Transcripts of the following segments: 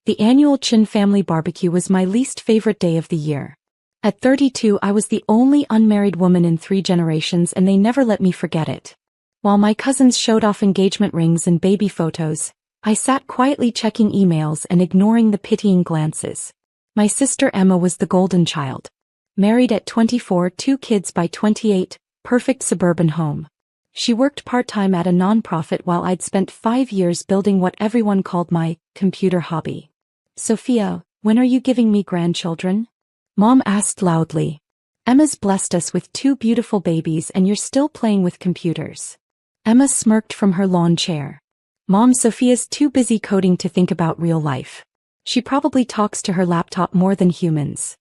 The annual Chin family barbecue was my least favorite day of the year. At 32, I was the only unmarried woman in 3 generations and they never let me forget it. While my cousins showed off engagement rings and baby photos, I sat quietly checking emails and ignoring the pitying glances. My sister Emma was the golden child. Married at 24, 2 kids by 28, perfect suburban home. She worked part-time at a nonprofit while I'd spent 5 years building what everyone called my computer hobby. Sophia, when are you giving me grandchildren? Mom asked loudly. Emma's blessed us with 2 beautiful babies and you're still playing with computers. Emma smirked from her lawn chair. Mom, Sophia's too busy coding to think about real life. She probably talks to her laptop more than humans.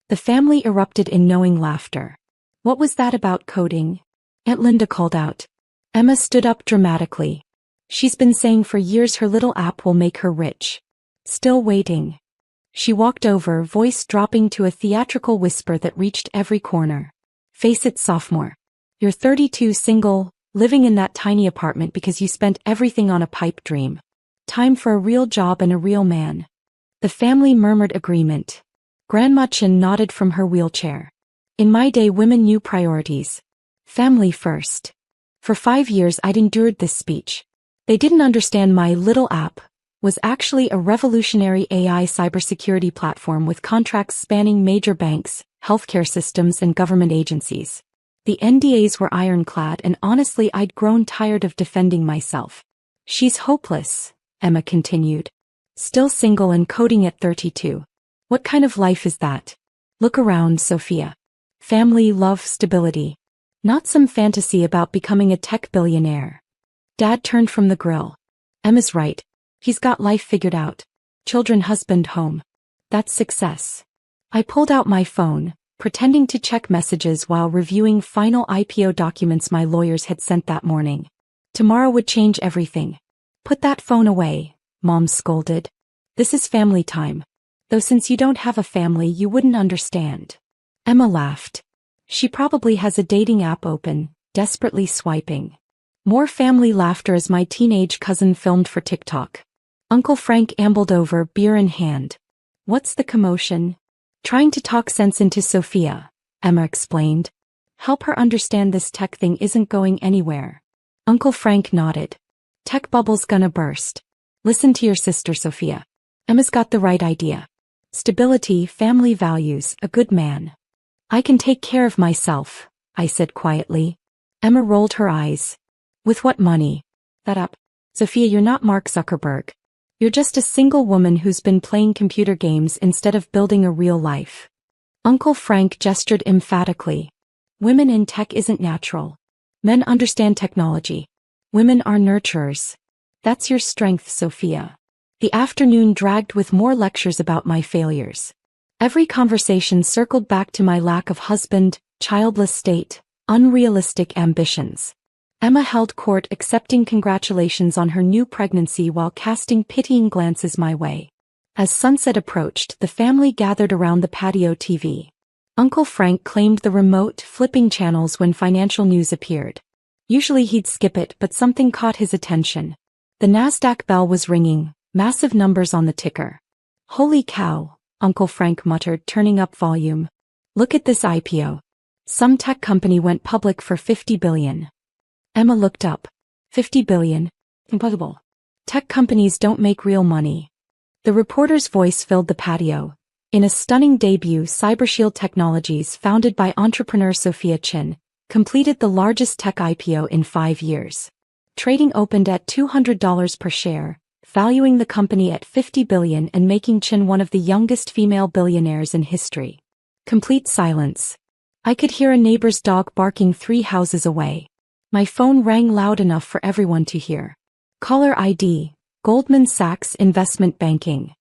The family erupted in knowing laughter. What was that about coding? Aunt Linda called out. Emma stood up dramatically. She's been saying for years her little app will make her rich. Still waiting. She walked over, voice dropping to a theatrical whisper that reached every corner. Face it, sophomore. You're 32, single, living in that tiny apartment because you spent everything on a pipe dream. Time for a real job and a real man. The family murmured agreement. Grandma Chin nodded from her wheelchair. In my day, women knew priorities. Family first. For 5 years I'd endured this speech. They didn't understand my little app was actually a revolutionary AI cybersecurity platform with contracts spanning major banks, healthcare systems and government agencies. The NDAs were ironclad and honestly I'd grown tired of defending myself. She's hopeless, Emma continued. Still single and coding at 32. What kind of life is that? Look around, Sophia. Family, love, stability. Not some fantasy about becoming a tech billionaire. Dad turned from the grill. Emma's right. He's got life figured out. Children, husband, home. That's success. I pulled out my phone, pretending to check messages while reviewing final IPO documents my lawyers had sent that morning. Tomorrow would change everything. Put that phone away, Mom scolded. This is family time. Though since you don't have a family you wouldn't understand. Emma laughed. She probably has a dating app open, desperately swiping. More family laughter as my teenage cousin filmed for TikTok. Uncle Frank ambled over, beer in hand. What's the commotion? Trying to talk sense into Sophia, Emma explained. Help her understand this tech thing isn't going anywhere. Uncle Frank nodded. Tech bubble's gonna burst. Listen to your sister, Sophia. Emma's got the right idea. Stability, family values, a good man. I can take care of myself, I said quietly. Emma rolled her eyes. With what money? That up. Sophia, you're not Mark Zuckerberg. You're just a single woman who's been playing computer games instead of building a real life. Uncle Frank gestured emphatically. Women in tech isn't natural. Men understand technology. Women are nurturers. That's your strength, Sophia. The afternoon dragged with more lectures about my failures. Every conversation circled back to my lack of husband, childless state, unrealistic ambitions. Emma held court, accepting congratulations on her new pregnancy while casting pitying glances my way. As sunset approached, the family gathered around the patio TV. Uncle Frank claimed the remote, flipping channels when financial news appeared. Usually he'd skip it, but something caught his attention. The Nasdaq bell was ringing, massive numbers on the ticker. Holy cow, Uncle Frank muttered, turning up volume. Look at this IPO. Some tech company went public for $50 billion. Emma looked up. $50 billion? Impossible. Tech companies don't make real money. The reporter's voice filled the patio. In a stunning debut, CyberShield Technologies, founded by entrepreneur Sophia Chin, completed the largest tech IPO in 5 years. Trading opened at $200 per share, valuing the company at $50 billion and making Chin one of the youngest female billionaires in history. Complete silence. I could hear a neighbor's dog barking 3 houses away. My phone rang loud enough for everyone to hear. Caller ID, Goldman Sachs Investment Banking.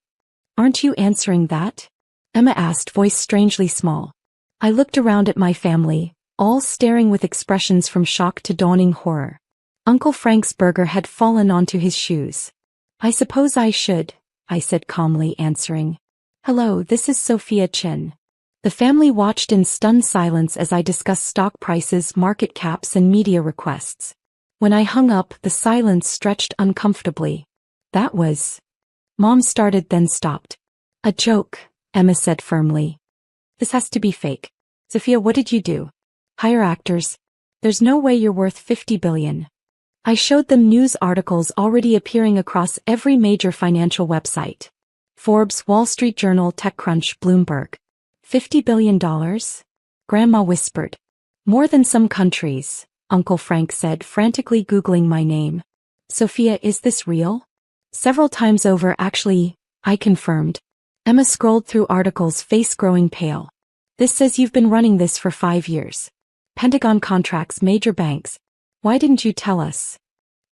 Aren't you answering that? Emma asked, voice strangely small. I looked around at my family, all staring with expressions from shock to dawning horror. Uncle Frank's burger had fallen onto his shoes. I suppose I should, I said calmly, answering. Hello, this is Sophia Chin. The family watched in stunned silence as I discussed stock prices, market caps, and media requests. When I hung up, the silence stretched uncomfortably. That was Mom started then stopped. A joke, Emma said firmly. This has to be fake. Sophia, what did you do? Hire actors. There's no way you're worth 50 billion. I showed them news articles already appearing across every major financial website. Forbes, Wall Street Journal, TechCrunch, Bloomberg. $50 billion? Grandma whispered. More than some countries, Uncle Frank said, frantically Googling my name. Sophia, is this real? Several times over, actually, I confirmed. Emma scrolled through articles, face growing pale. This says you've been running this for 5 years. Pentagon contracts, major banks. Why didn't you tell us?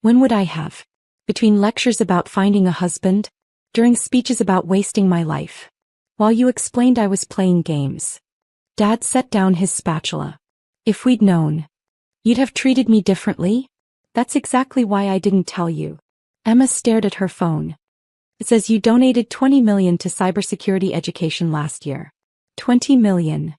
When would I have? Between lectures about finding a husband, during speeches about wasting my life. While you explained I was playing games. Dad set down his spatula. If we'd known, you'd have treated me differently? That's exactly why I didn't tell you. Emma stared at her phone. It says you donated 20 million to cybersecurity education last year. 20 million.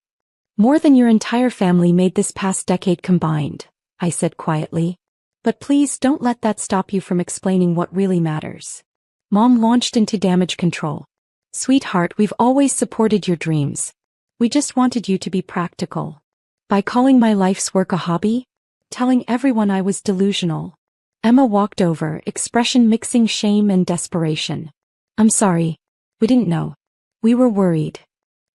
More than your entire family made this past decade combined, I said quietly. But please don't let that stop you from explaining what really matters. Mom launched into damage control. Sweetheart, we've always supported your dreams. We just wanted you to be practical. By calling my life's work a hobby? Telling everyone I was delusional. Emma walked over, expression mixing shame and desperation. I'm sorry. We didn't know. We were worried.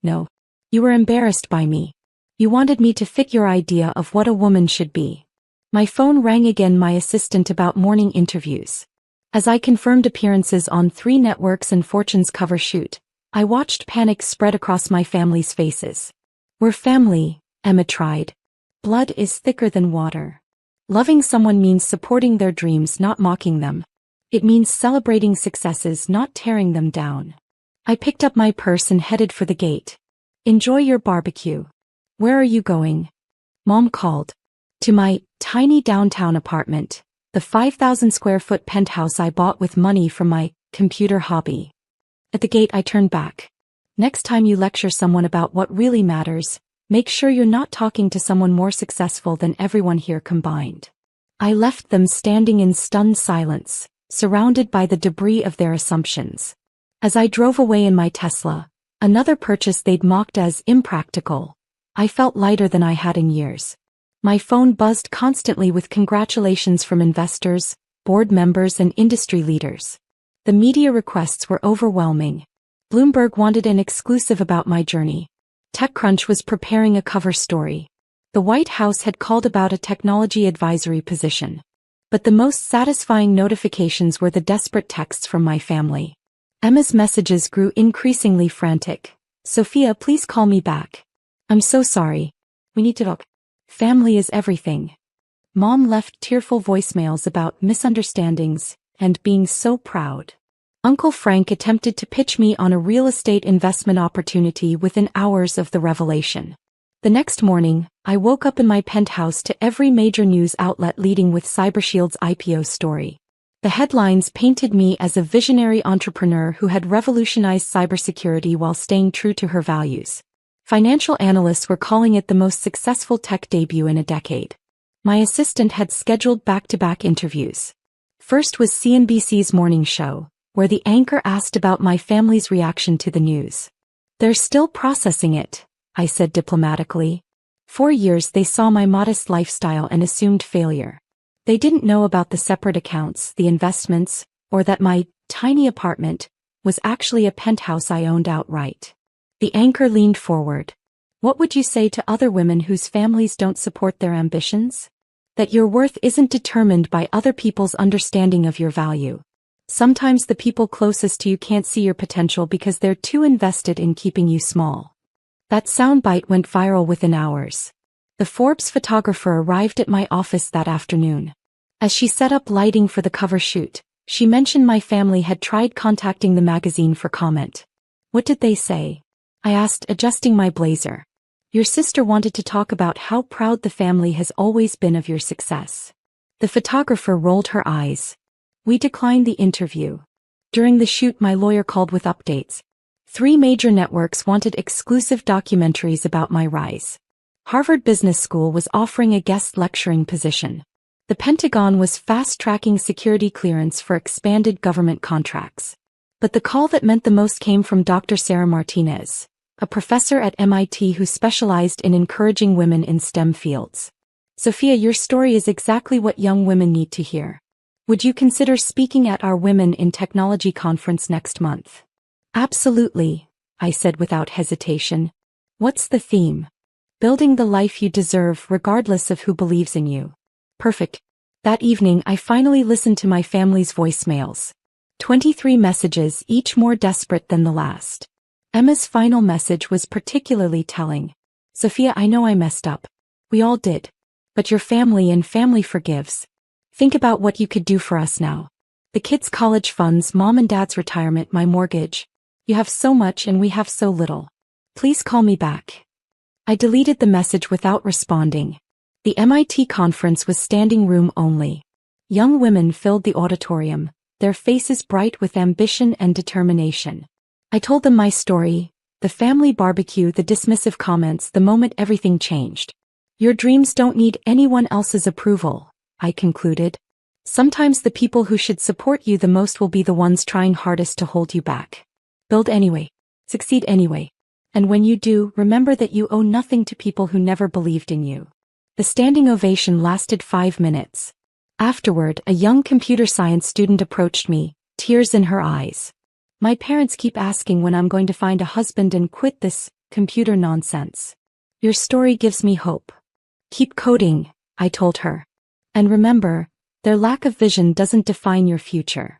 No. You were embarrassed by me. You wanted me to fit your idea of what a woman should be. My phone rang again, my assistant about morning interviews. As I confirmed appearances on 3 networks and Fortune's cover shoot, I watched panic spread across my family's faces. We're family, Emma tried. Blood is thicker than water. Loving someone means supporting their dreams, not mocking them. It means celebrating successes, not tearing them down. I picked up my purse and headed for the gate. Enjoy your barbecue. Where are you going? Mom called. To my tiny downtown apartment, the 5,000 square foot penthouse I bought with money from my computer hobby. At the gate I turned back. Next time you lecture someone about what really matters, make sure you're not talking to someone more successful than everyone here combined. I left them standing in stunned silence, surrounded by the debris of their assumptions. As I drove away in my Tesla, another purchase they'd mocked as impractical, I felt lighter than I had in years. My phone buzzed constantly with congratulations from investors, board members, and industry leaders. The media requests were overwhelming. Bloomberg wanted an exclusive about my journey. TechCrunch was preparing a cover story. The White House had called about a technology advisory position. But the most satisfying notifications were the desperate texts from my family. Emma's messages grew increasingly frantic. Sophia, please call me back. I'm so sorry. We need to talk. Family is everything. Mom left tearful voicemails about misunderstandings and being so proud. Uncle Frank attempted to pitch me on a real estate investment opportunity within hours of the revelation. The next morning, I woke up in my penthouse to every major news outlet leading with CyberShield's IPO story. The headlines painted me as a visionary entrepreneur who had revolutionized cybersecurity while staying true to her values. Financial analysts were calling it the most successful tech debut in a decade. My assistant had scheduled back-to-back interviews. First was CNBC's morning show, where the anchor asked about my family's reaction to the news. They're still processing it, I said diplomatically. 4 years they saw my modest lifestyle and assumed failure. They didn't know about the separate accounts, the investments, or that my tiny apartment was actually a penthouse I owned outright. The anchor leaned forward. What would you say to other women whose families don't support their ambitions? That your worth isn't determined by other people's understanding of your value. Sometimes the people closest to you can't see your potential because they're too invested in keeping you small. That soundbite went viral within hours. The Forbes photographer arrived at my office that afternoon. As she set up lighting for the cover shoot, she mentioned my family had tried contacting the magazine for comment. What did they say? I asked, adjusting my blazer. Your sister wanted to talk about how proud the family has always been of your success. The photographer rolled her eyes. We declined the interview. During the shoot, my lawyer called with updates. 3 major networks wanted exclusive documentaries about my rise. Harvard Business School was offering a guest lecturing position. The Pentagon was fast-tracking security clearance for expanded government contracts. But the call that meant the most came from Dr. Sarah Martinez, a professor at MIT who specialized in encouraging women in STEM fields. Sophia, your story is exactly what young women need to hear. Would you consider speaking at our Women in Technology conference next month? Absolutely, I said without hesitation. What's the theme? Building the life you deserve regardless of who believes in you. Perfect. That evening I finally listened to my family's voicemails. 23 messages, each more desperate than the last. Emma's final message was particularly telling. Sophia, I know I messed up. We all did. But your family and family forgives. Think about what you could do for us now. The kids' college funds, mom and dad's retirement, my mortgage. You have so much and we have so little. Please call me back. I deleted the message without responding. The MIT conference was standing room only. Young women filled the auditorium, their faces bright with ambition and determination. I told them my story, the family barbecue, the dismissive comments, the moment everything changed. Your dreams don't need anyone else's approval, I concluded. Sometimes the people who should support you the most will be the ones trying hardest to hold you back. Build anyway. Succeed anyway. And when you do, remember that you owe nothing to people who never believed in you. The standing ovation lasted 5 minutes. Afterward, a young computer science student approached me, tears in her eyes. My parents keep asking when I'm going to find a husband and quit this computer nonsense. Your story gives me hope. Keep coding, I told her. And remember, their lack of vision doesn't define your future.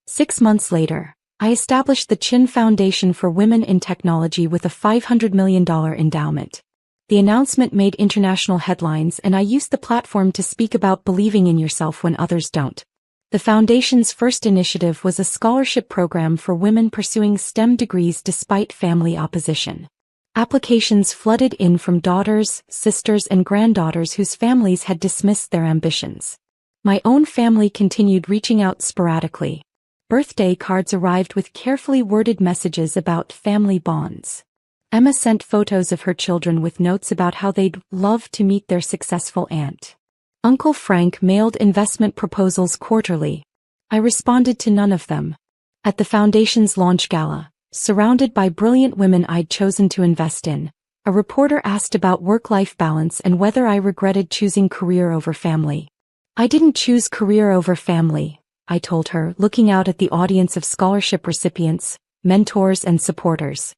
6 months later, I established the Chin Foundation for Women in Technology with a $500 million endowment. The announcement made international headlines, and I used the platform to speak about believing in yourself when others don't. The foundation's first initiative was a scholarship program for women pursuing STEM degrees despite family opposition. Applications flooded in from daughters, sisters, and granddaughters whose families had dismissed their ambitions. My own family continued reaching out sporadically. Birthday cards arrived with carefully worded messages about family bonds. Emma sent photos of her children with notes about how they'd love to meet their successful aunt. Uncle Frank mailed investment proposals quarterly. I responded to none of them. At the foundation's launch gala, surrounded by brilliant women I'd chosen to invest in, a reporter asked about work-life balance and whether I regretted choosing career over family. I didn't choose career over family, I told her, looking out at the audience of scholarship recipients, mentors, and supporters.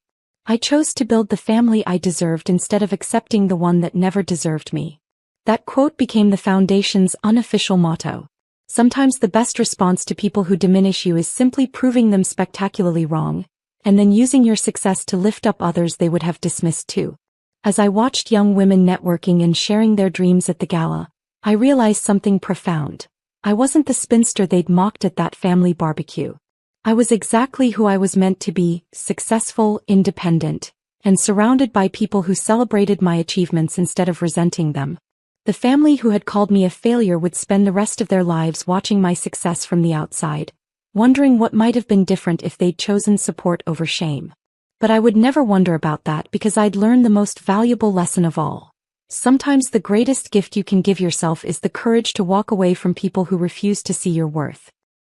I chose to build the family I deserved instead of accepting the one that never deserved me. That quote became the foundation's unofficial motto. Sometimes the best response to people who diminish you is simply proving them spectacularly wrong, and then using your success to lift up others they would have dismissed too. As I watched young women networking and sharing their dreams at the gala, I realized something profound. I wasn't the spinster they'd mocked at that family barbecue. I was exactly who I was meant to be, successful, independent, and surrounded by people who celebrated my achievements instead of resenting them. The family who had called me a failure would spend the rest of their lives watching my success from the outside, wondering what might have been different if they'd chosen support over shame. But I would never wonder about that because I'd learned the most valuable lesson of all. Sometimes the greatest gift you can give yourself is the courage to walk away from people who refuse to see your worth.